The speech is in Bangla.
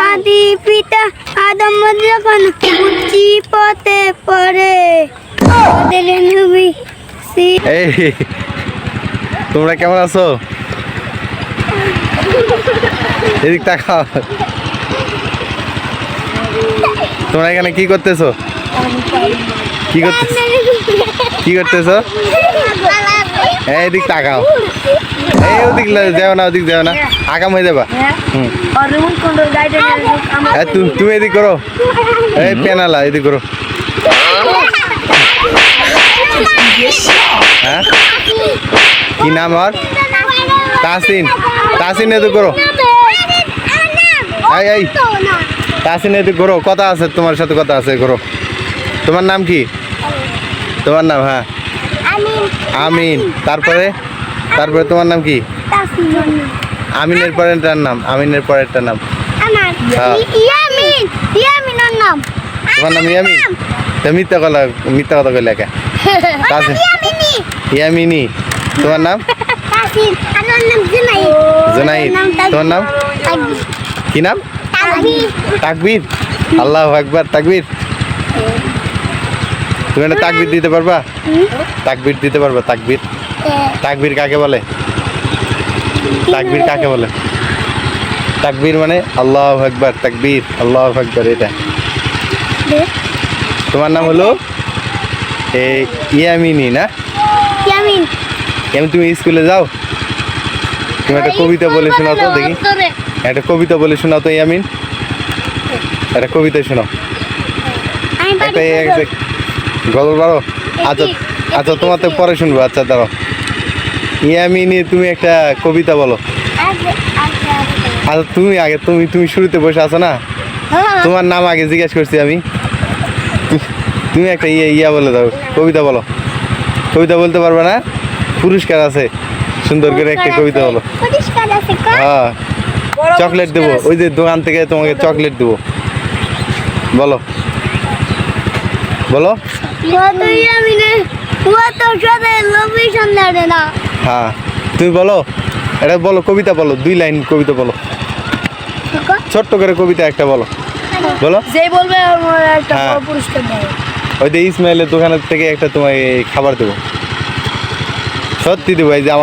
আদি পিতা আদম যখন উচ্চি পথে পড়ে ওদের নবী এই তোমরা কেমন আছো? এদিক তাকাও। তোমরা এখানে কি করতেছো? কি করতেছো? এইদিক তাকাও। এই ওদিক যাও না, ওদিক যাও না, আগাম হয়ে যাবা। তুমি এদিক করো। এই পেনালা এদিক করো। হ্যাঁ কি নাম আর? তাসিন। তাসিন এদিক করো। এই তাসিন এদিক করো, কথা আছে তোমার সাথে, কথা আছে, করো। তোমার নাম কি? তোমার নাম? হ্যাঁ আমিন। তারপরে তোমার নাম কি? আমিনের পরেরটার নাম? আমিনের পরেরটার নাম? তোমার নাম ইয়ামিন? মিথ্যা কথা কইলে একা। ইয়ামিনী। তোমার নাম? জুনাইদ। তোমার নাম কি নাম? তাকবীর। আল্লাহু আকবার। তাকবীর। তুমি একটা তাকবীর দিতে পারবা? তাকবীর দিতে পারবা? তাকবীর। তাকবীর কাকে বলে? তাকবীর কাকে বলে? তাকবীর মানে আল্লাহু আকবার। তাকবীর আল্লাহু আকবার, এটা। তোমার নাম হলো ইয়ামিনী না? ইয়ামিন। তুমি স্কুলে যাও? তুমি একটা কবিতা বলে শোনাও তো দেখি। একটা কবিতা বলে শোনাও তো ইয়ামিন। একটা কবিতা শোনাও। গল্প পারো? আচ্ছা আচ্ছা, তোমার তো পরে শুনবো। আচ্ছা দাঁড়াও। ইয়ামিনী তুমি একটা কবিতা বলো। আচ্ছা তুমি আগে, তুমি শুরুতে বসে আছো না? তোমার নাম আগে জিজ্ঞেস করছি আমি। তুমি একটা ইয়া বলে দাও, কবিতা বলো। কবিতা বলতে পারবে না? পুরস্কার আছে, সুন্দর করে একটা কবিতা বলো। হ্যাঁ, চকলেট দেবো, ওই যে দোকান থেকে তোমাকে চকলেট দেবো। বলো বলো। হ্যাঁ তুমি বলো, এটা বলো, কবিতা বলো, 2 লাইন কবিতা বলো, ছোট্ট করে কবিতা একটা বলো। বলো। যে বলবে একটা পুরস্কার দেবো। ওই যে ইসমাইলের দোকানের থেকে একটা তোমায় খাবার দেবো, সত্যি দেবো। এই যে আমার